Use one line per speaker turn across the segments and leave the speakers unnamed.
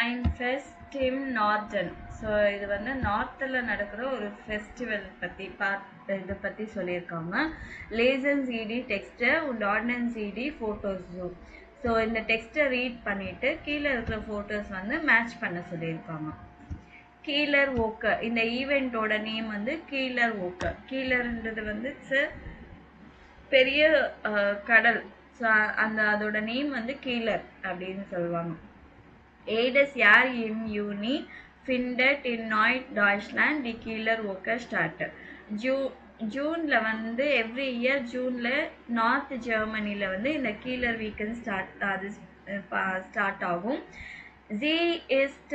ein Fest im Norden. So இது வந்து நார்த்தில் நடக்கிற ஒரு ஃபெஸ்டிவல் பற்றி இதை பற்றி சொல்லியிருக்காங்க. லேசன்ஸ் இடி டெக்ஸ்ட்டை und ஆர்டினன்ஸ் இடி ஃபோட்டோஸ் ஜூம். ஸோ இந்த டெக்ஸ்ட்டை ரீட் பண்ணிவிட்டு கீழே இருக்கிற ஃபோட்டோஸ் வந்து மேட்ச் பண்ண சொல்லியிருக்காங்க. கீலர் ஓக்கர், இந்த ஈவெண்ட்டோட நேம் வந்து கீலர் ஓக்கர். கீலர்ன்றது வந்து பெரிய கடல். ஸோ அதோட நேம் வந்து கீலர் அப்படின்னு சொல்லுவாங்க. Jedes Jahr im Juni findet in Norddeutschland die Kieler Woche statt. ஜூனில் வந்து எவ்ரி இயர் ஜூனில் நார்த் ஜெர்மனியில் வந்து இந்த கீலர் வீக்கெண்ட் ஸ்டார்ட் ஆகும். Sie ist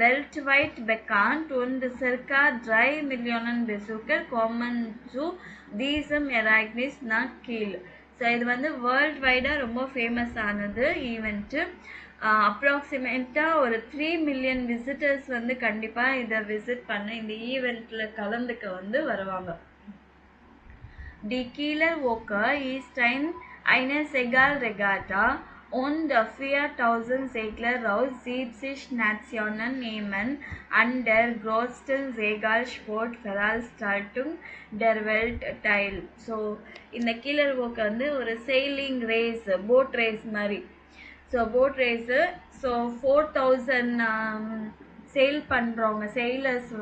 weltweit bekannt und circa 3 Millionen Besucher kommen zu diesem Ereignis nach Kiel. So இது வந்து world வைடாக ரொம்ப famous ஆனது event. அப்ராக்சிமேட்டாக ஒரு 3 மில்லியன் விசிட்டர்ஸ் வந்து கண்டிப்பாக இதை விசிட் பண்ண இந்த ஈவெண்ட்டில் கலந்துக்க வந்து வருவாங்க. Die Kieler Woche ist eine Segelregatta und 4000 Segler aus 70 Nationen nehmen an der größten Segelsport Veranstaltung der Welt teil. So இந்த கீலர் ஓக்கை வந்து ஒரு செயிலிங் ரேஸ், போட் ரேஸ் மாதிரி. So boat race, so 4000 sail பண்ணுறவங்க செயிலர்ஸ்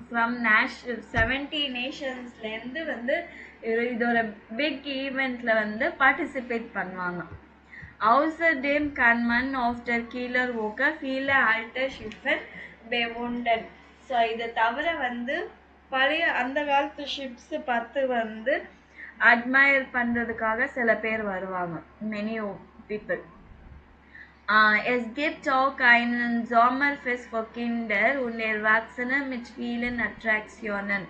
ஃப்ரம் 70 நேஷன்ஸ்லேருந்து வந்து இதோட big ஈவெண்ட்டில் வந்து participate பண்ணுவாங்க. Außerdem kann man auf der Kieler Woche viele alte Schiffe bewundern. So இதை தவிர வந்து பழைய அந்த காலத்து ஷிப்ஸ் பார்த்து வந்து அட்மையர் பண்ணுறதுக்காக சில பேர் வருவாங்க. many people. Es gibt auch einen Sommerfest für Kinder und Erwachsene mit vielen Attraktionen.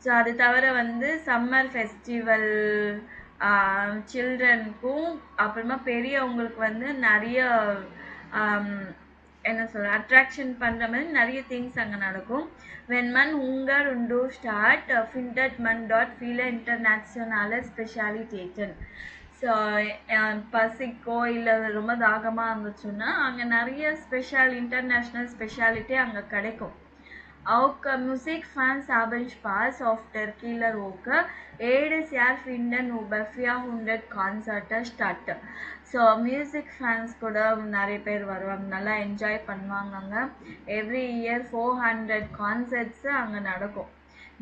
So அது தவிர வந்து சம்மர் ஃபெஸ்டிவல் சில்ட்ரனுக்கும் அப்புறமா பெரியவங்களுக்கு வந்து நிறைய என்ன சொல்ற அட்ராக்ஷன் பண்ணுற மாதிரி நிறைய திங்ஸ் அங்கே நடக்கும். Wenn man Hunger und Durst hat, findet man dort viele internationale Spezialitäten. So பசிக்கோ இல்லை ரொம்ப தாகமாக இருந்துச்சுன்னா அங்கே நிறைய இன்டர்நேஷ்னல் ஸ்பெஷாலிட்டி அங்கே கிடைக்கும். Auch Musikfans haben Spaß auf der Kieler Woche. Jedes Jahr finden über 400 Konzerte statt. So music fans கூட நிறைய பேர் வருவாங்க, நல்லா என்ஜாய் பண்ணுவாங்க அங்கே. எவ்ரி இயர் 400 கான்சர்ட்ஸு அங்கே நடக்கும்.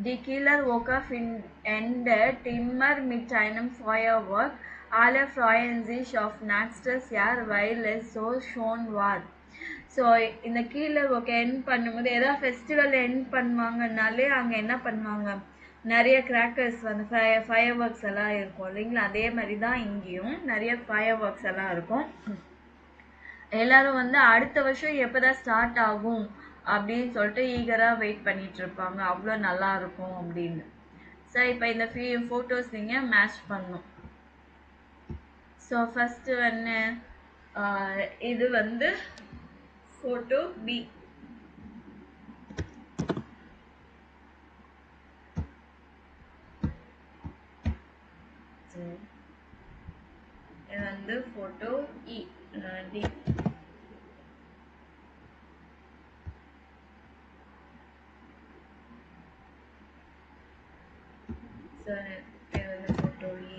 Die Kieler Woche endet immer mit einem Feuerwerk. Alle freuen sich auf nächstes Jahr, weil es so schön war. So இந்த கீலர் ஓகே எண்ட் பண்ணும்போது ஏதாவது ஃபெஸ்டிவல் எண்ட் பண்ணுவாங்கனாலே அங்கே என்ன பண்ணுவாங்க, நிறைய கிராக்கர்ஸ் வந்து ஃபயர் ஒர்க்ஸ் எல்லாம் இருக்கும் இல்லைங்களா. அதே மாதிரி தான் இங்கேயும் நிறைய ஃபயர் ஒர்க்ஸ் எல்லாம் இருக்கும். எல்லாரும் வந்து அடுத்த வருஷம் எப்போதான் ஸ்டார்ட் ஆகும் அப்படின்னு சொல்லிட்டு ஈகராக வெயிட் பண்ணிட்டு இருப்பாங்க, அவ்வளோ நல்லா இருக்கும் அப்படின்னு. ஸோ இப்போ இந்த ஃபோட்டோஸ் நீங்கள் மேட்ச் பண்ணணும். ஸோ ஃபஸ்ட்டு வந்து இது வந்து ஃபோட்டோ பி. இது வந்து ஃபோட்டோ இ டி. ஸோ இது வந்து ஃபோட்டோ இ.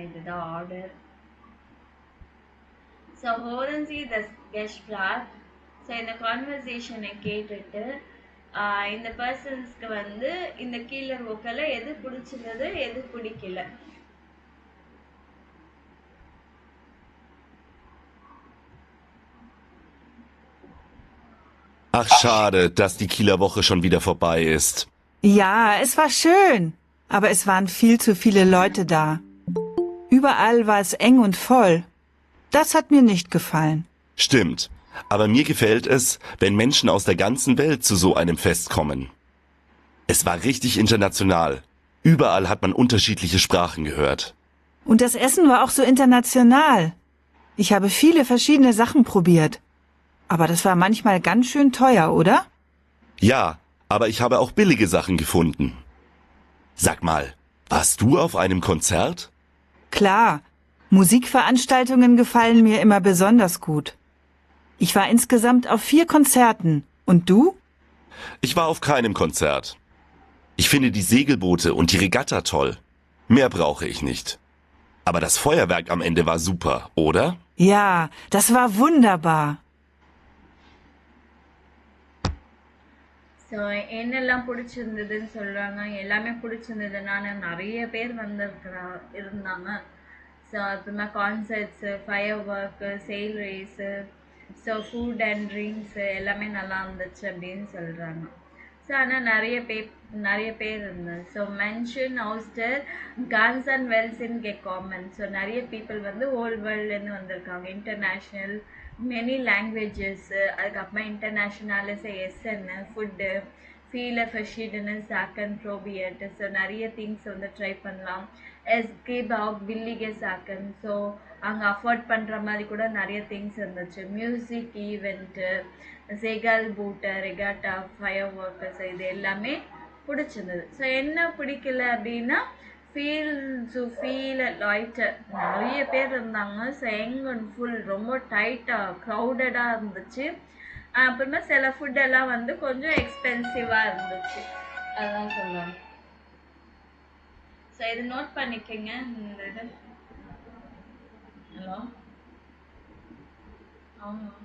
இதுதான் order. So hören Sie das Gespräch. So இந்த கான்வர்சேஷனை கேட்டுட்டு இந்த பர்சன்ஸ்க்கு வந்து இந்த கீலர் ஓக்கல எது பிடிச்சிருந்தது எது பிடிக்கல.
Ach, schade, dass die Kieler Woche schon wieder vorbei ist.
Ja, es war schön, aber es waren viel zu viele Leute da. Überall war es eng und voll. Das hat mir nicht gefallen.
Stimmt, aber mir gefällt es, wenn Menschen aus der ganzen Welt zu so einem Fest kommen. Es war richtig international. Überall hat man unterschiedliche Sprachen gehört.
Und das Essen war auch so international. Ich habe viele verschiedene Sachen probiert. Aber das war manchmal ganz schön teuer, oder?
Ja, aber ich habe auch billige Sachen gefunden. Sag mal, warst du auf einem Konzert?
Klar, Musikveranstaltungen gefallen mir immer besonders gut. Ich war insgesamt auf 4 Konzerten. Und du?
Ich war auf keinem Konzert. Ich finde die Segelboote und die Regatta toll. Mehr brauche ich nicht. Aber das Feuerwerk am Ende war super, oder?
Ja, das war wunderbar.
So என்னெல்லாம் பிடிச்சிருந்ததுன்னு சொல்கிறாங்க. எல்லாமே பிடிச்சிருந்ததுனால நிறைய பேர் இருந்தாங்க. So அப்புறமா concerts, firework, sail race, so food and drinks எல்லாமே நல்லா இருந்துச்சு அப்படின்னு சொல்கிறாங்க. ஸோ ஆனால் நிறைய பேர் இருந்தாங்க. ஸோ மென்ஷன் ஹவுஸ்டர் கான்ஸ் அண்ட் வெல்ஸ் இன் கே காமன். ஸோ நிறைய பீப்புள் வந்து ஹோல் வேர்ல்ட்லேருந்து வந்திருக்காங்க. இன்டர்நேஷ்னல் மெனி லாங்குவேஜஸ்ஸு, அதுக்கப்புறமா இன்டர்நேஷ்னல் எஸ்என்னு ஃபுட்டு ஃபீல் ஃபஷீடுன்னு சாக்கன் ப்ரோபியட். ஸோ நிறைய திங்ஸ் வந்து ட்ரை பண்ணலாம். எஸ்கேபாக் வில்லிகே சாக்கன். ஸோ அங்கே அஃபோர்ட் பண்ணுற மாதிரி கூட நிறைய திங்ஸ் இருந்துச்சு. மியூசிக் ஈவெண்ட்டு, செகல் பூட்டு, ரெகாட்டா, ஃபயர் ஒர்க்கர்ஸ், இது எல்லாமே பிடிச்சிருந்தது. ஸோ என்ன பிடிக்கல அப்படின்னா ஃபீல் லைட்டர். நிறைய பேர் இருந்தாங்க. ஸோ யங் அண்ட் ஃபுல் ரொம்ப டைட்டாக க்ரௌடடாக இருந்துச்சு. அப்புறமா சில ஃபுட்டெல்லாம் வந்து கொஞ்சம் எக்ஸ்பென்சிவாக இருந்துச்சு. அதான் சொல்லுவாங்க. ஸோ இது நோட் பண்ணிக்கங்க. இந்த இது ஹலோ ஆமாம்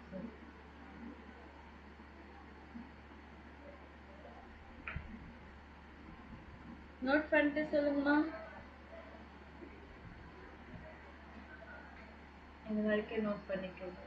சரி நோட் பண்ணிட்டு சொல்லுங்கம்மா. இது வரைக்கும் நோட் பண்ணிக்கோங்க.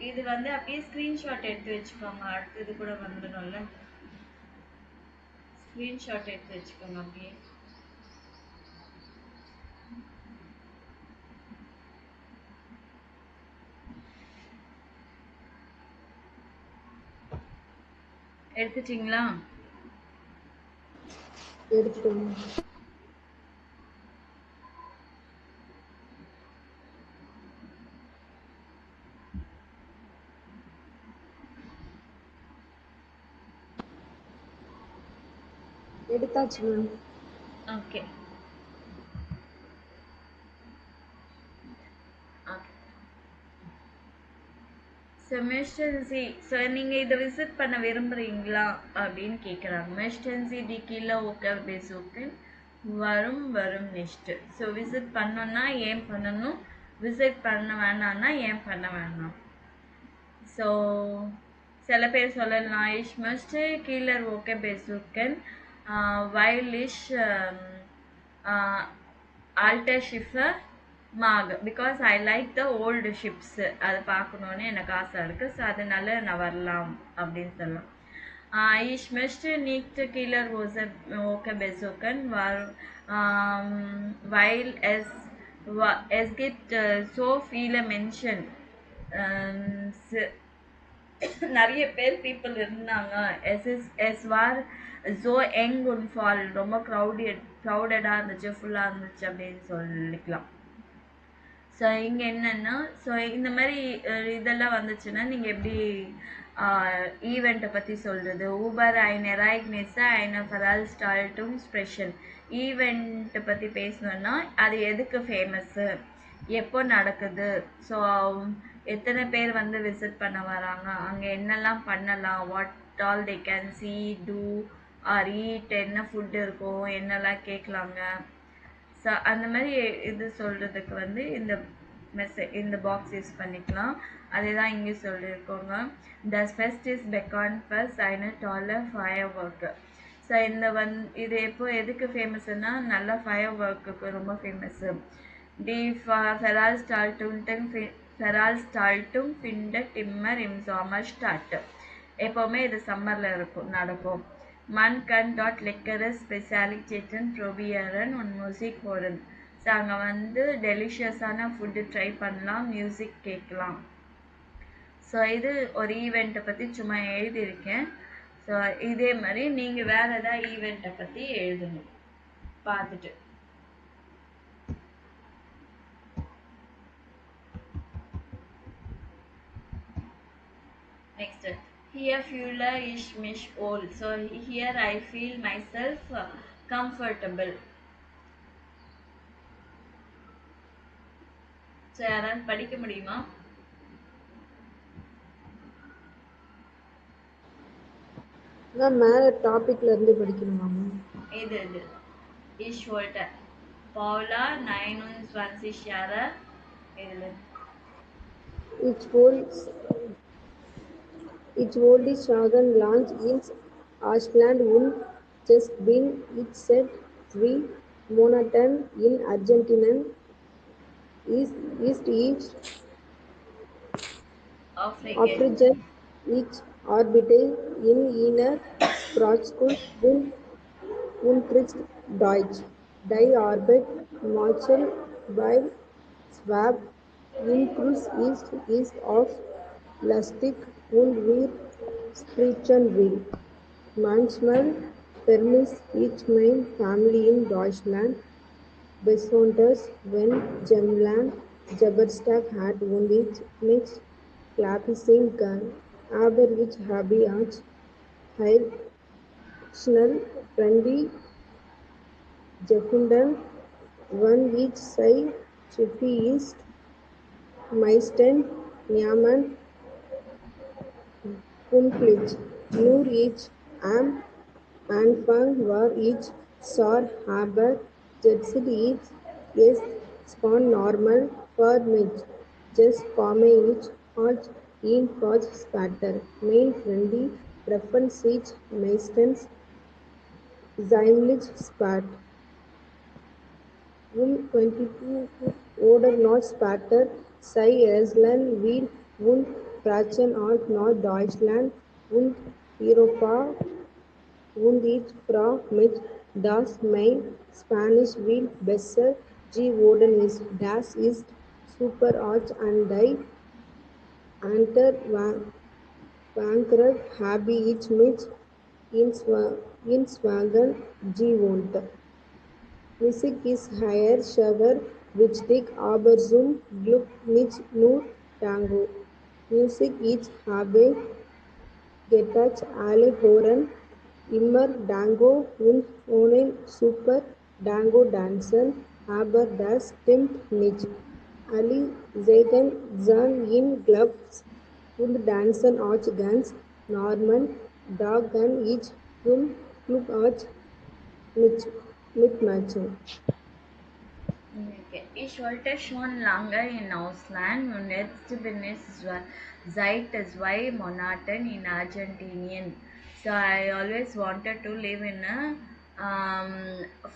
இது வந்து அப்படியே ஸ்க்ரீன்ஷாட் எடுத்து வச்சுக்கோங்க. அடுத்தது கூட வந்துடும்ல. ஸ்க்ரீன்ஷாட் எடுத்து வச்சுக்கோங்க. அப்படியே எடுத்துட்டீங்களா?
எடுத்துட்டோம். எடுத்தாச்சு மேம்.
ஓகே ஸோ மெஸ்டன்சி. ஸோ நீங்கள் இதை விசிட் பண்ண விரும்புகிறீங்களா அப்படின்னு கேட்குறாங்க. மெஸ்டன்சி டி கீழே ஓக்கர் பேசுக்கு வரும் நெக்ஸ்ட்டு. ஸோ விசிட் பண்ணோன்னா ஏன் பண்ணணும், விசிட் பண்ண வேணான்னா ஏன் பண்ண வேணாம். ஸோ சில பேர் சொல்லலாம் இஷ் மஸ்ட் கீழர் ஓகே பேசுக்கன் வைல் இஷ் ஆல்டர் ஷிஃபர் மாக் because I like the old ships. அது பார்க்கணுன்னு எனக்கு ஆசை இருக்குது. ஸோ அதனால நான் வரலாம் அப்படின்னு சொல்லலாம். இஷ் மஸ்ட் நீக்ட் கீழர் ஓகே பேசுக்கன் வைல் எஸ் கிட் ஸோ ஃபீல் மென்ஷன் நிறைய பேர் பீப்புள் இருந்தாங்க. எஸ் வார் ஸோ யங் und ஃபால் ரொம்ப க்ரௌடடாக இருந்துச்சு, ஃபுல்லாக இருந்துச்சு அப்படின்னு சொல்லிக்கலாம். ஸோ இங்கே என்னென்னா, ஸோ இந்த மாதிரி இதெல்லாம் வந்துச்சுன்னா நீங்கள் எப்படி ஈவெண்ட்டை பற்றி சொல்கிறது? Uber ein Ereignisse eine Veranstaltung sprechen. ஈவெண்ட்டை பற்றி பேசணுன்னா அது எதுக்கு ஃபேமஸ்ஸு, எப்போ நடக்குது, ஸோ எத்தனை பேர் வந்து விசிட் பண்ண வராங்க, அங்கே என்னெல்லாம் பண்ணலாம், what all they can see do or eat, என்ன ஃபுட் இருக்கும், என்னெல்லாம் கேட்கலாங்க. ஸோ அந்த மாதிரி இது சொல்கிறதுக்கு வந்து இந்த பாக்ஸ் யூஸ் பண்ணிக்கலாம். அதே தான் இங்கே சொல்லியிருக்கோங்க. த ஃபெஸ்ட் இஸ் பெக்கான் ஃபர்ஸ்ட் eine tolle Firework. ஸோ இது எப்போ எதுக்கு ஃபேமஸ்னா நல்ல ஃபயர் ஒர்க்குக்கு ரொம்ப ஃபேமஸ்ஸு. டி Veranstaltung findet immer im Sommer statt. எப்போவுமே இது சம்மரில் நடக்கும். Man kann dort leckere Spezialitäten probieren und Musik hören. So அங்கே வந்து டெலிஷியஸான ஃபுட்டு ட்ரை பண்ணலாம், மியூசிக் கேட்கலாம். ஸோ இது ஒரு ஈவெண்ட்டை பற்றி சும்மா எழுதியிருக்கேன். ஸோ இதே மாதிரி நீங்கள் வேறு ஏதாவது ஈவெண்ட்டை பற்றி எழுதணும் பார்த்துட்டு. Next, here Fühler ich mich wohl. So here I feel myself comfortable. So யாராவது படிக்க முடியுமா?
மேல டாபிக்ல இருந்து படிக்கணுமா?
இது ich wollte Paula 29 Jahre இதுல
Ich wollte sagen Lunch in Iceland und just been it said 3 Monaten in Argentina ist each African each orbital in inner Praxis und Tritt Deutsch. Die Arbeit Marshall by Swab in Cruz ist of Lastig und wir sprechen will. Manchmal vermisst ich mein Family in Deutschland, besonders wenn Gemland Geburtstag hat und ich nicht klappisen kann. Aber ich habe als Heil schnell friendly gefunden, wann ich sei Schiffi ist meistens niemand pünktlich. Nur ich am Anfang war ich sauer, aber jetzt ist es schon normal für mich. Just komme ich als ihn fast später. Mein friendly preference ist meistens ziemlich spät. 22 oder noch später sei Estland will und Frachen aus Norddeutschland und Europa und ich frage mich, dass mein Spanisch viel besser geworden ist. Das ist super Arch and I enter bankrupt habe ich mich in Swagen gewohnt. Musik ist higher shower wichtig, aber zum Glück nicht nur Tango. Musik ist habe getoucht alle hören immer Tango und ohne super Tango tanzen, aber das stimmt nicht. Alle sagen in Clubs und tanzen auch ganz normal, da kann ich zum Club auch mitmatchen.
Okay. Ich wollte schon lange in Ausland und jetzt bin ich seit 2 Monaten in Argentinien. So I always wanted to live in a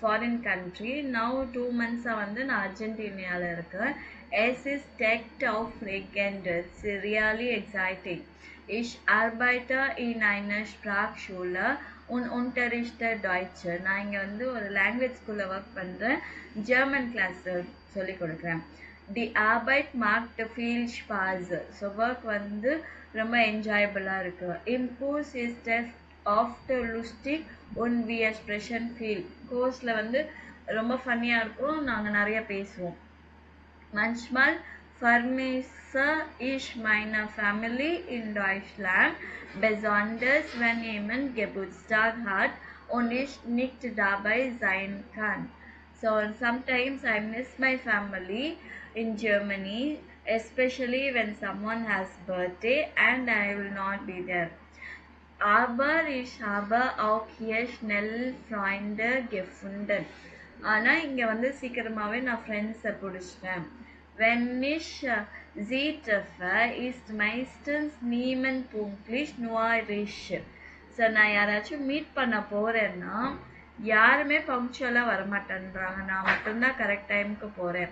foreign country. Now 2 months வந்து நான் அர்ஜென்டினியாவில் இருக்கேன். Es ist echt aufregend. It's really exciting. Ich arbeite in einer Sprachschule und unterrichte Deutsch. நான் இங்கே வந்து ஒரு language ஸ்கூலில் work பண்ணுறேன், German class சொல்லிக் கொடுக்குறேன். தி Arbeit macht viel Spaß. So work வந்து ரொம்ப என்ஜாயபிளாக இருக்கு. இம்பூஸ் இஸ் டெஸ்ட் ஆஃப்டர் லுஸ்டிக் ஒன் வி எக்ஸ்பிரஷன் ஃபீல். கோர்ஸில் வந்து ரொம்ப ஃபன்னியாக இருக்கும், நாங்கள் நிறைய பேசுவோம். Manchmal vermisse ich meine Familie in Deutschland, besonders wenn jemand Geburtstag hat und ich nicht dabei sein kann. So sometimes I miss my family in Germany, especially when someone has birthday and I will not be there. Aber ich habe auch hier schnell Freunde gefunden. ஆனா இங்க வந்து சீக்கிரமாவே நான் ஃப்ரெண்ட்ஸை பிடிச்சிட்டேன். Wenn ich sie treffe, ist meistens niemand pünktlich, nur ich. So நான் யாராச்சும் meet பண்ண போறேன்னா யாருமே பங்க்சுவலாக வரமாட்டேன்றாங்க, நான் மட்டும்தான் கரெக்ட் டைமுக்கு போறேன்.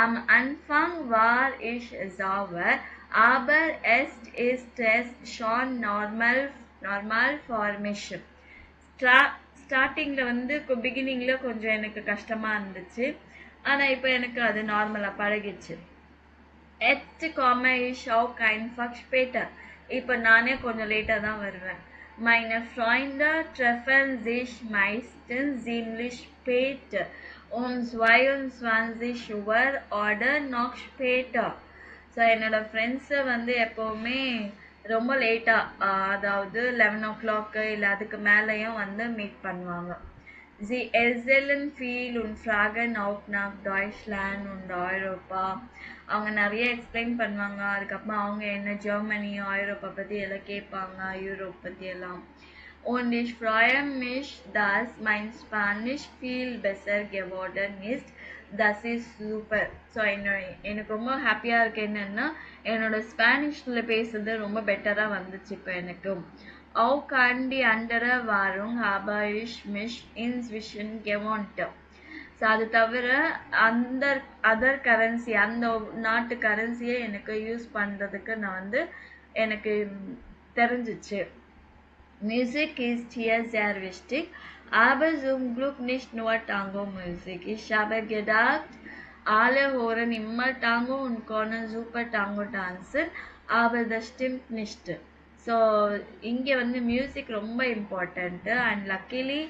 Am Anfang war ich sauer, aber es ist schon normal for mich. ஸ்டார்டிங்கில் வந்து பிகினிங்கில் கொஞ்சம் எனக்கு கஷ்டமாக இருந்துச்சு, ஆனால் இப்போ எனக்கு அது நார்மலாக பழகிடுச்சு. Jetzt komme ich auch einfach später. இப்போ நானே கொஞ்சம் லேட்டாக தான் வருவேன். Meine Freunde treffen sich meistens ziemlich spät, um 22 Uhr oder noch später. So என்னோட ஃப்ரெண்ட்ஸை வந்து எப்போவுமே ரொம்ப லேட்டாக, அதாவது 11 o'clock இல்லை அதுக்கு மேலேயும் வந்து மீட் பண்ணுவாங்க. Sie erzählen viel und fragen auch nach Deutschland und Europa. அவங்க நிறைய எக்ஸ்பிளைன் பண்ணுவாங்க, அதுக்கப்புறமா அவங்க என்ன ஜெர்மனி ஐரோப்பா பற்றி எல்லாம் கேட்பாங்க, யூரோப் பற்றி எல்லாம். Und ich freue mich, dass mein Spanisch viel besser geworden ist. Das ist super. So எனக்கு ரொம்ப ஹாப்பியாக இருக்கு என்னென்னா என்னோட ஸ்பானிஷில் பேசுறது ரொம்ப பெட்டராக வந்துச்சு இப்போ எனக்கு. Auch kann die andere Währung habe ich mich inzwischen gewohnt. So அது தவிர அந்த அதர் கரன்சி, அந்த நாட்டு கரன்சியை எனக்கு யூஸ் பண்ணுறதுக்கு நான் வந்து எனக்கு தெரிஞ்சிச்சு. Musik ist hier sehr wichtig, aber zum Glück nicht nur Tango-Musik. Ich habe gedacht, alle hören immer Tango und können super Tango tanzen, aber das stimmt nicht. So இங்கே வந்து மியூசிக் ரொம்ப important. And luckily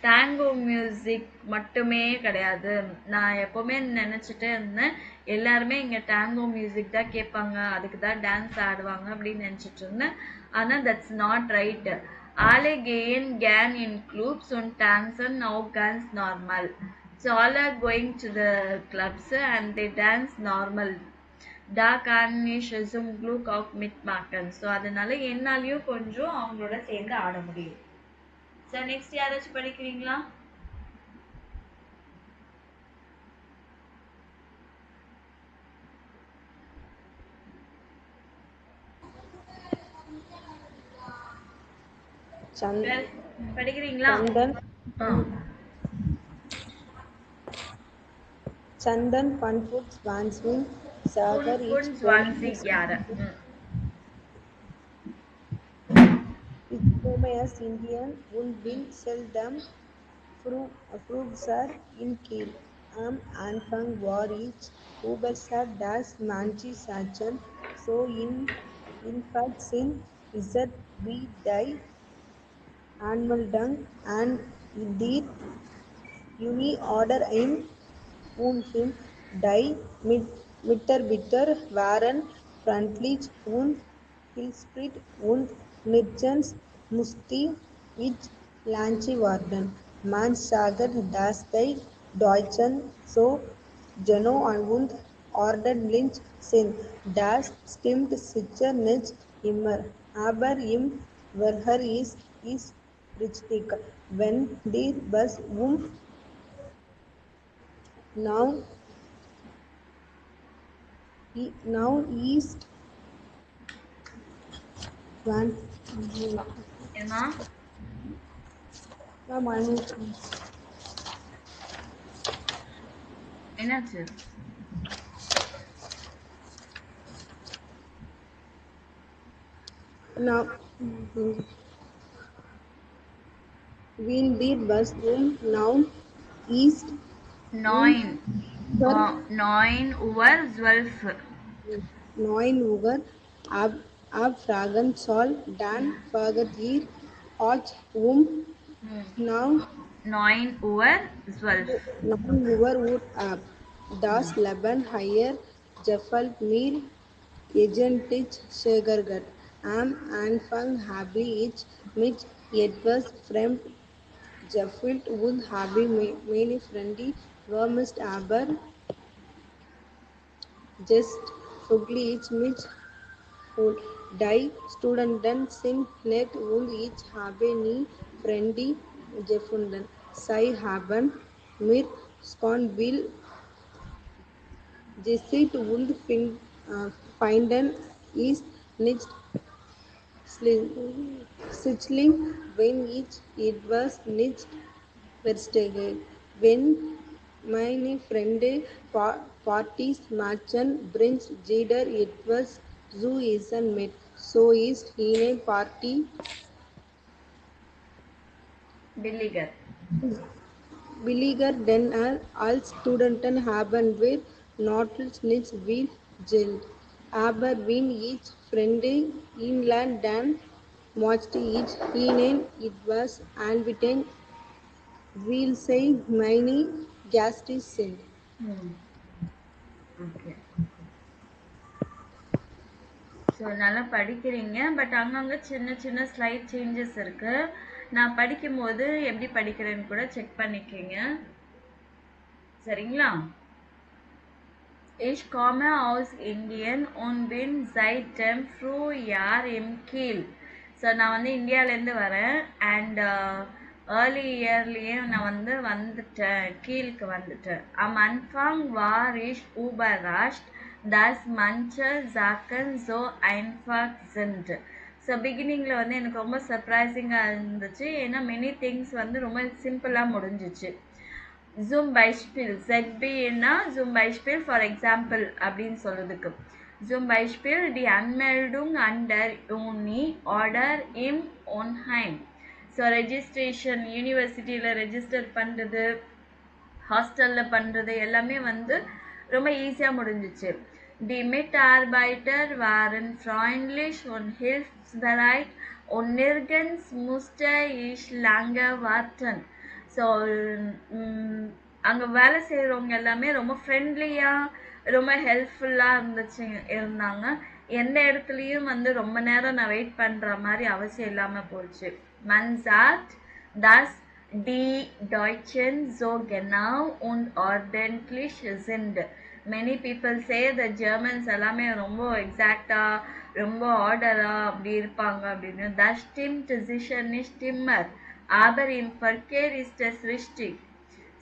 tango music மட்டுமே கிடையாது. நான் எப்போவுமே நினச்சிட்டே இருந்தேன் எல்லாருமே இங்கே டேங்கோ மியூசிக் தான் கேட்பாங்க, அதுக்கு தான் டான்ஸ் ஆடுவாங்க அப்படின்னு நினச்சிட்டு இருந்தேன். ஆனால் that's not right. Alle gehen gern in clubs und tanzen auch ganz normal. So all are going to the clubs and they dance normal. Da kann ich zum Glück auch mitmachen. So அதனால என்னாலையும் கொஞ்சம் அவங்களோட சேர்ந்து ஆட முடியும். So next யாராச்சும் படிக்கிறீங்களா? படிக்கிறீங்களா?
Chandan Funfood Swanswing Sagar each
யாரு?
It's famous Indian und will sell them Frugsar in Kiel. Am Anfang war ich Ubersat das manche Sachen so in fact sind ist wie die Anmeldung and indeed Uni order im und him die Mitarbeiter waren freundlich und hilfsbereit und nirgends musste ich Lanche worden. Man sagt, dass die Deutschen so genau und ordentlich sind. Das stimmt sicher nicht immer, aber im Welcher ist richtig. Wenn die Bus now east one
ஏன்னா என்னாச்சு?
now when the bus now east
9 Uhr 12.
9 Uhr ab Fragen soll dann verget ihr euch now
9 Uhr 12.
non your wood ab. Das Leben higher gefällt mir eigentlich sehr gut. Am Anfang habe ich mich etwas fremd gefühlt und habe meine Freunde vermisst, aber just verglich mich und die Studenten sind nett und ich habe nie Freunde gefunden. Sie haben mir Skonville gesit und finden ist nicht Sichtling, wenn ich etwas nicht verstehe. Wenn meine Freunde Partys machen, bringt jeder etwas zu essen mit. So ist eine Party
Billiger.
billiger denn als Studenten haben wir natürlich nicht viel Geld. Aber wenn ich Freunde einlade, dann möchte ich ihnen etwas anbieten, will sie meine Gäste sind.
Okay. So நல்லா படிக்கிறீங்க. But அங்கங்கே சின்ன சின்ன slide changes இருக்கு. நான் படிக்கும்போது எப்படி படிக்கிறேன்னு கூட செக் பண்ணிக்கங்க. சரிங்களா? Ich komme aus Indien und bin seit dem Frühjahr im Kiel. So நான் வந்து இந்தியாவிலேருந்து வரேன். அண்ட் ஏர்லி இயர்லேயே நான் வந்து வந்துட்டேன், கீழுக்கு வந்துட்டேன். Am Anfang war ich überrascht, dass manche Sachen so einfach sind. So பிகினிங்கில் வந்து எனக்கு ரொம்ப சர்ப்ரைசிங்காக இருந்துச்சு. ஏன்னா மெனி திங்ஸ் வந்து ரொம்ப சிம்பிளாக முடிஞ்சிச்சு. Zum Beispiel ZB-னா zum Beispiel for example அப்படின்னு சொல்றதுக்கு. Zum Beispiel die Anmeldung an der Uni oder im Onheim. So registration யூனிவர்சிட்டியில் ரெஜிஸ்டர் பண்ணுறது, ஹாஸ்டலில் பண்ணுறது எல்லாமே வந்து ரொம்ப ஈஸியாக முடிஞ்சிச்சு. Die Mitarbeiter waren freundlich und hilfsbereit und nirgends musste ich lange warten. So அங்கே வேலை செய்கிறவங்க எல்லாமே ரொம்ப ஃப்ரெண்ட்லியாக ரொம்ப ஹெல்ப்ஃபுல்லாக இருந்தாங்க. எந்த இடத்துலையும் வந்து ரொம்ப நேரம் நான் வெயிட் பண்ணுற மாதிரி அவசியம் இல்லாமல் போச்சு. Man sagt, dass die Deutschen so genau und ordentlich sind. Many people say the Germans எல்லாமே ரொம்ப எக்ஸாக்டாக ரொம்ப ஆர்டராக அப்படி இருப்பாங்க அப்படின்னு. Das stimmt sicher nicht immer. Aber im Verkehr ist es richtig.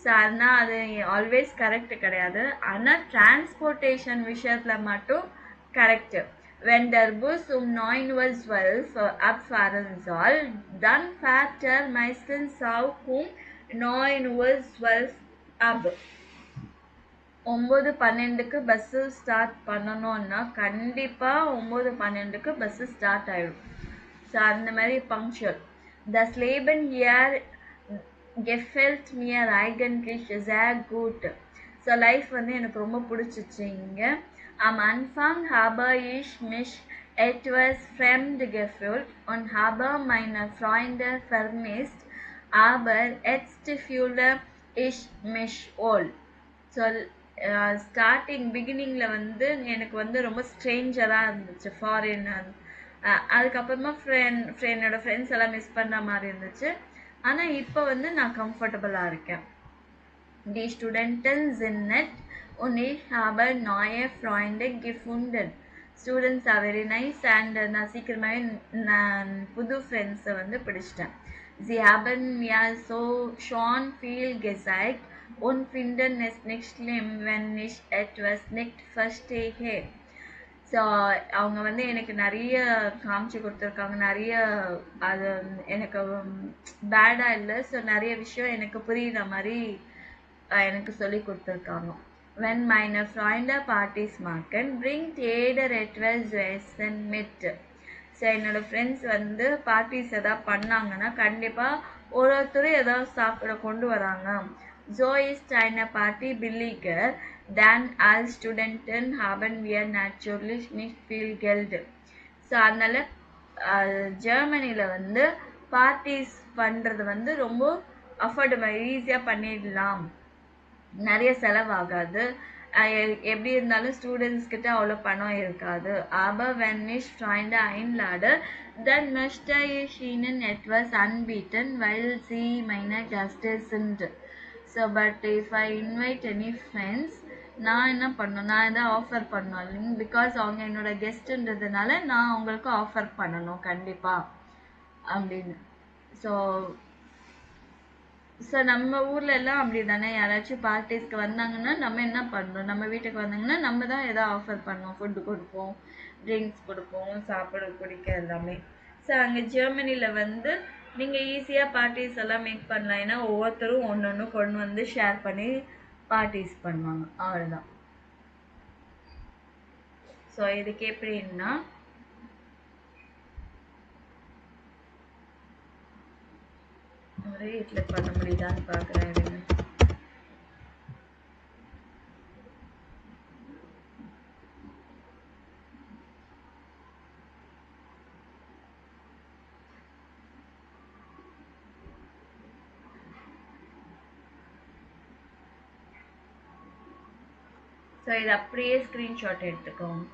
So அதனால் அது ஆல்வேஸ் கரெக்ட் கிடையாது. ஆனால் டிரான்ஸ்போர்ட்டேஷன் விஷயத்தில் மட்டும் correct. Wenn der Bus um 9:12 Uhr abfahren soll, dann fährt er meistens auch um 9:12 Uhr ab. 9:12க்கு bus start பண்ணணும்னா கண்டிப்பாக 9:12க்கு பஸ்ஸு ஸ்டார்ட் ஆகிடும். ஸோ அந்த மாதிரி punctual. Das Leben hier gefällt mir eigentlich sehr gut. So life வந்து எனக்கு ரொம்ப பிடிச்சிச்சு இங்கே. Am Anfang habe ich mich etwas fremd gefühlt und habe meine Freunde vermisst, aber jetzt fühle ich mich wohl. So starting பிகினிங்கில் வந்து எனக்கு வந்து ரொம்ப ஸ்ட்ரேஞ்சராக இருந்துச்சு, ஃபாரின். அதுக்கப்புறமா என்னோட ஃப்ரெண்ட்ஸ் எல்லாம் மிஸ் பண்ணுற மாதிரி இருந்துச்சு. ஆனால் இப்போ வந்து நான் கம்ஃபர்டபுளாக இருக்கேன். Die Studenten sind nett und ich habe neue Freunde gefunden. Students are very nice and நான் சீக்கிரமாகவே நான் புது ஃப்ரெண்ட்ஸை வந்து பிடிச்சிட்டேன். Sie haben mir so schon viel gezeigt und finden es nicht schlimm, wenn ich etwas nicht verstehe. So அவங்க வந்து எனக்கு நிறைய காமிச்சு கொடுத்துருக்காங்க. நிறைய அது எனக்கு பேடாக இல்லை. ஸோ நிறைய விஷயம் எனக்கு புரியுற மாதிரி எனக்கு சொல்லி கொடுத்துருக்காங்க. Wenn meine Freunde Partys machen, bringt jeder etwas zu essen mit. So என்னோடய ஃப்ரெண்ட்ஸ் வந்து பார்ட்டிஸ் எதாவது பண்ணாங்கன்னா கண்டிப்பாக ஒருத்தரும் ஏதாவது சாப்பிட கொண்டு வராங்க. So ist eine Party billiger, dann als Studenten haben wir natürlich nicht viel Geld. So அதனால ஜெர்மனியில் வந்து பார்ட்டிஸ் பண்ணுறது வந்து ரொம்ப அஃபோர்டபுள், ஈஸியாக பண்ணிடலாம், நிறைய செலவாகாது. எப்படி இருந்தாலும் ஸ்டூடெண்ட்ஸ் கிட்ட அவ்வளோ பணம் இருக்காது. Aber wenn ich Freunde einlade, dann möchte ich ihnen etwas anbieten, weil sie meine Gäste sind. So but if I invite any friends, நான் என்ன பண்ணணும், நான் எதாவது ஆஃபர் பண்ணணும் இல்லைங்க, பிகாஸ் அவங்க என்னோட கெஸ்ட்டுன்றதுனால நான் அவங்களுக்கு ஆஃபர் பண்ணணும் கண்டிப்பாக அப்படின்னு. ஸோ நம்ம ஊர்ல எல்லாம் அப்படி தானே, யாராச்சும் பார்ட்டிஸ்க்கு வந்தாங்கன்னா நம்ம என்ன பண்ணணும், நம்ம வீட்டுக்கு வந்தாங்கன்னா நம்ம தான் ஏதாவது ஆஃபர் பண்ணோம், ஃபுட்டு கொடுப்போம், ட்ரிங்க்ஸ் கொடுப்போம், சாப்பிட குடிக்க எல்லாமே. ஸோ அங்கே ஜெர்மனியில் வந்து நீங்கள் ஈஸியாக பார்ட்டிஸ் எல்லாம் மேக் பண்ணலாம். ஏன்னா ஒவ்வொருத்தரும் ஒன்று ஒன்று கொண்டு வந்து ஷேர் பண்ணி பார்ட்டிஸ் பண்ணுவாங்க, அவ்வளோதான். ஸோ இதுக்கு எப்படின்னா ஒரே வீட்டில் பண்ண முடியுதான்னு பார்க்குறேன். ஸோ இது அப்படியே ஸ்க்ரீன்ஷாட் எடுத்துக்கோங்க.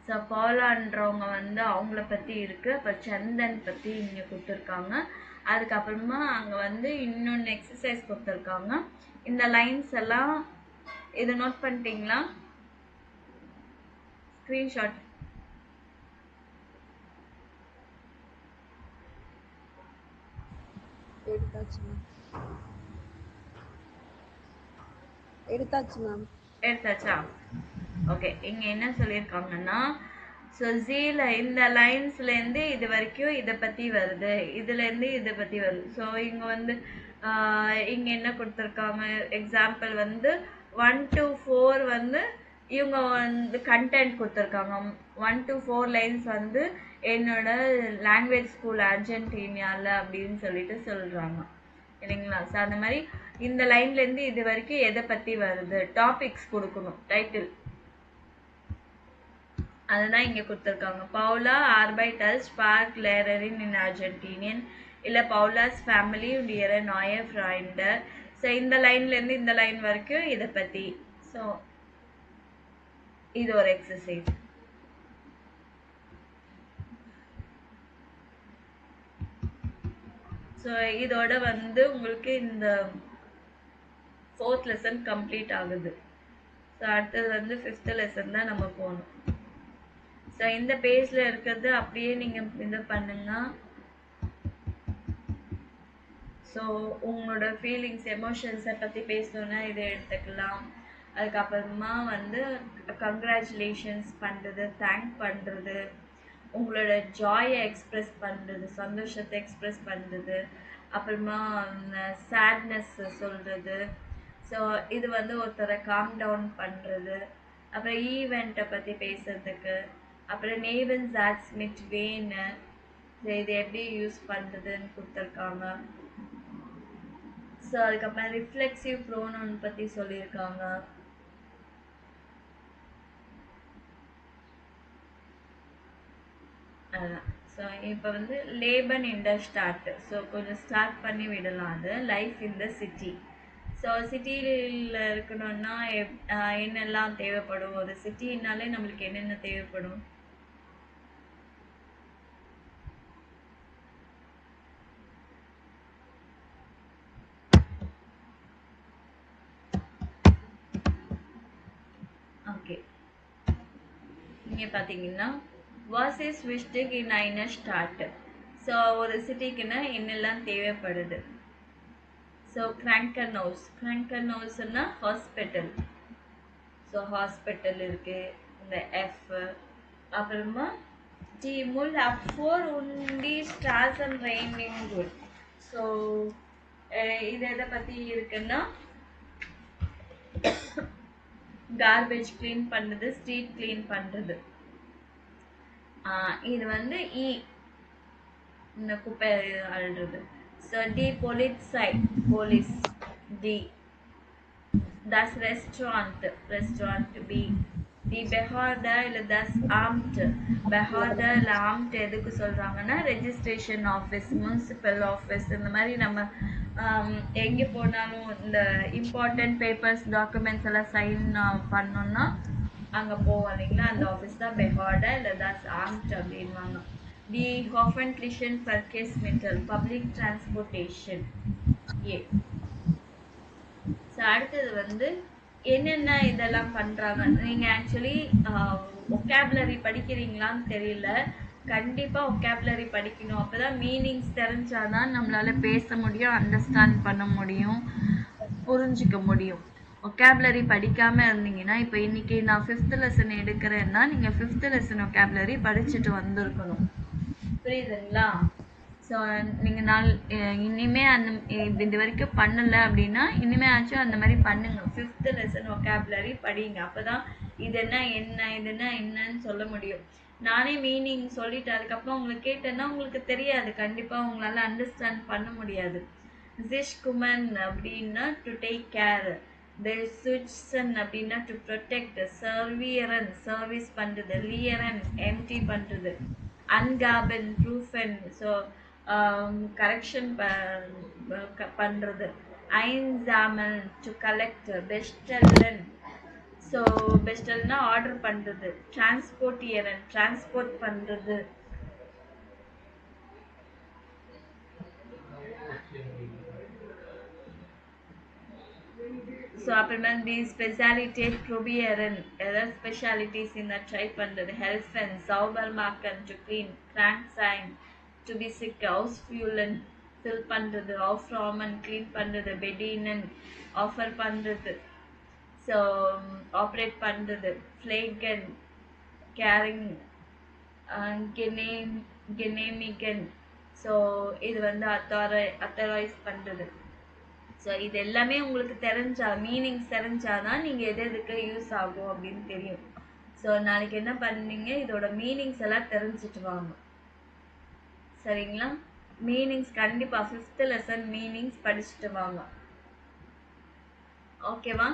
ஸோ பாலான்றவங்க வந்து அவங்கள பற்றி இருக்குது, அப்போ சந்தன் பற்றி இங்கே கொடுத்துருக்காங்க. அதுக்கப்புறமா அங்கே வந்து இன்னொன்று எக்ஸசைஸ் கொடுத்துருக்காங்க. இந்த லைன்ஸ் எல்லாம் இது நோட் பண்ணிட்டீங்களா? ஸ்க்ரீன்ஷாட் எடுத்தாச்சா? ஓகே. இங்கே என்ன சொல்லியிருக்காங்கன்னா, ஸோ ஜீல இந்த லைன்ஸ்லேருந்து இது வரைக்கும் இதை பற்றி வருது, இதுலேருந்து இதை பற்றி வருது. ஸோ இங்கே வந்து இங்கே என்ன கொடுத்துருக்காங்க, எக்ஸாம்பிள் வந்து 1 to 4 வந்து இவங்க வந்து கண்டென்ட் கொடுத்துருக்காங்க. 1 to 4 லைன்ஸ் வந்து என்னோட லாங்குவேஜ் ஸ்கூல் அர்ஜென்டினாவில் அப்படின்னு சொல்லிட்டு சொல்கிறாங்க இல்லைங்களா? ஸோ அந்த மாதிரி இந்த லைன்லேருந்து இது வரைக்கும் எதை பற்றி வருது, டாபிக்ஸ் கொடுக்கணும், டைட்டில், அதுதான் இங்கே கொடுத்துருக்காங்க. பவுலா arbeitet als Sprachlehrerin in Argentinien, இல்லை Paula's family und ihre neue Freunde. So இந்த லைன்லேருந்து இந்த லைன் வரைக்கும் இதை பற்றி. ஸோ இது ஒரு எக்ஸசைஸ். ஸோ இதோட வந்து உங்களுக்கு இந்த 4th லெசன் கம்ப்ளீட் ஆகுது. ஸோ அடுத்தது வந்து 5th லெசன் தான் நம்ம போகணும். ஸோ இந்த பேஜில் இருக்கிறது அப்படியே நீங்கள் இது பண்ணுங்க. ஸோ உங்களோட ஃபீலிங்ஸ், எமோஷன்ஸை பற்றி பேசணுன்னா இதை எடுத்துக்கலாம். அதுக்கப்புறமா வந்து கங்க்ராச்சுலேஷன்ஸ் பண்ணுறது, தேங்க் பண்ணுறது, உங்களோட ஜாயை எக்ஸ்ப்ரெஸ் பண்ணுறது, சந்தோஷத்தை எக்ஸ்ப்ரெஸ் பண்ணுறது, அப்புறமா சேட்னஸ் சொல்கிறது. ஸோ இது வந்து ஒருத்தரை காம் டவுன் பண்ணுறது, அப்புறம் ஈவெண்ட்டை பற்றி பேசுறதுக்கு, அப்புறம் நேவன் ஜாட்ஸ்மிட் வேணு, இது எப்படி யூஸ் பண்ணுறதுன்னு கொடுத்துருக்காங்க. ஸோ அதுக்கப்புறம் ரிஃப்ளெக்சிவ் ப்ரோனவுன் பற்றி சொல்லியிருக்காங்க. அதுதான். ஸோ இப்போ வந்து லேபன் இன் த ஸ்டார்ட். ஸோ கொஞ்சம் ஸ்டார்ட் பண்ணி விடலாம். அது லைஃப் இன் த சிட்டி. ஸோ சிட்டியில் இருக்கணும்னா என்னெல்லாம் தேவைப்படும், ஒரு சிட்டினாலே நம்மளுக்கு என்னென்ன தேவைப்படும்? ஓகே, இங்கே பார்த்தீங்கன்னா வாஸ் இஸ் விஷ்டிக் இன் ஐன ஸ்டார்ட். ஸோ ஒரு சிட்டிக்குன்னா என்னெல்லாம் தேவைப்படுது? ஸோ கிராங்கன்ஹவுஸ், கிராங்கன்ஹவுஸ்னா ஹாஸ்பிட்டல். ஸோ ஹாஸ்பிட்டல் இருக்குது, இந்த எஃப். அப்புறமா டி முல் அஃபோர் உண்டி ஸ்டார்ஸ் அண்ட் ரெயினிங் குட். ஸோ இது எதை பற்றி இருக்குன்னா கார்பேஜ் க்ளீன் பண்ணுறது, ஸ்ட்ரீட் க்ளீன் பண்ணுறது. இது வந்து இந்த குப்பை அழுறது. ஸோ டி பொலிட்ஸை, போலீஸ். டி das Restaurant, restaurant B. தி பெஹார்டர் இல்லை தஸ் ஆம்ட். பெஹார்டர் இல்லை ஆம்ட் எதுக்கு சொல்கிறாங்கன்னா ரெஜிஸ்ட்ரேஷன் ஆஃபீஸ், முனிசிபல் ஆஃபீஸ், இந்த மாதிரி நம்ம எங்கே போனாலும் இந்த இம்பார்ட்டன்ட் பேப்பர்ஸ் டாக்குமெண்ட்ஸ் எல்லாம் சைன் பண்ணோம்னா அங்கே போவோம் இல்லைங்களா, அந்த ஆஃபீஸ் தான் பெஹார்டர் இல்லை தஸ் ஆம்ட் அப்படின்வாங்க. தி ஹாஃபன்ட்லிஷன் ஃபர்கேஸ்மிட்டல் பப்ளிக் டிரான்ஸ்போர்ட்டேஷன். ஏ. ஸோ அடுத்தது வந்து என்னென்ன இதெல்லாம் பண்ணுறாங்க. நீங்கள் ஆக்சுவலி ஒகேபுலரி படிக்கிறீங்களான்னு தெரியல, கண்டிப்பாக ஒகேபுலரி படிக்கணும். அப்போ தான் மீனிங்ஸ் தெரிஞ்சாதான் நம்மளால் பேச முடியும், அண்டர்ஸ்டாண்ட் பண்ண முடியும், புரிஞ்சிக்க முடியும். ஒகேபுலரி படிக்காமல் இருந்தீங்கன்னா, இப்போ இன்றைக்கி நான் 5th லெசன் எடுக்கிறேன்னா நீங்கள் 5th லெசன் ஒகேபுலரி படிச்சுட்டு வந்திருக்கணும். புரியுதுங்களா? ஸோ நீங்கள் இனிமே அந்த இது வரைக்கும் பண்ணலை அப்படின்னா இனிமேச்சும் அந்த மாதிரி பண்ணுங்க. 5th லெசன் ஒகேபுலரி படிங்க. அப்போ தான் இதுன்னா என்ன இதுன்னா என்னன்னு சொல்ல முடியும். நானே மீனிங் சொல்லிட்டு அதுக்கப்புறம் உங்களுக்கு கேட்டேன்னா உங்களுக்கு தெரியாது, கண்டிப்பாக உங்களால் அண்டர்ஸ்டாண்ட் பண்ண முடியாது. ஜிஷ்குமன் அப்படின்னா டு டேக் கேர், சுவிட்சன் அப்படின்னா டு ப்ரொடெக்ட், சர்வியரன் சர்வீஸ் பண்ணுறது, லியரன் எம்டி பண்ணுறது, அன்காபன் ப்ரூஃபன் ஸோ கரெக்ஷன் பண்ணுறது, ஐன்சாமல் டு கலெக்ட், பெஸ்டல்லன் ஸோ பெஸ்டல்னா ஆர்டர் பண்ணுறது, டிரான்ஸ்போர்ட்டியரன் டிரான்ஸ்போர்ட் பண்ணுறது. ஸோ அப்புறமா தி ஸ்பெஷாலிட்டி ப்ரொபியரன் ஏதாவது ஸ்பெஷாலிட்டிஸ் இந்த ட்ரை பண்ணுறது, ஹெல்ஃபன் சௌபர் மார்க்கன் டு க்ளீன், கிராங்க் சைன் டு பி சிக், ஹவுஸ் ஃபியூலன் ஃபில் பண்ணுறது, ஆஃப் ராமன் க்ளீன் பண்ணுறது, பெடினன் ஆஃபர் பண்ணுறது, ஸோ ஆப்ரேட் பண்ணுறது, ஃப்ளேகன் கேரிங், கெனேமிகன் ஸோ இது வந்து அத்தாரைஸ் பண்ணுறது. ஸோ இது எல்லாமே உங்களுக்கு மீனிங்ஸ் தெரிஞ்சாதான் நீங்கள் எது எதுக்கு யூஸ் ஆகும் அப்படின்னு தெரியும். ஸோ நாளைக்கு என்ன பண்ணீங்க, இதோட மீனிங்ஸ் எல்லாம் தெரிஞ்சுட்டு வாங்க, சரிங்களா? மீனிங்ஸ் கண்டிப்பாக 5th லெசன் மீனிங்ஸ் படிச்சுட்டு வாங்க, ஓகேவா?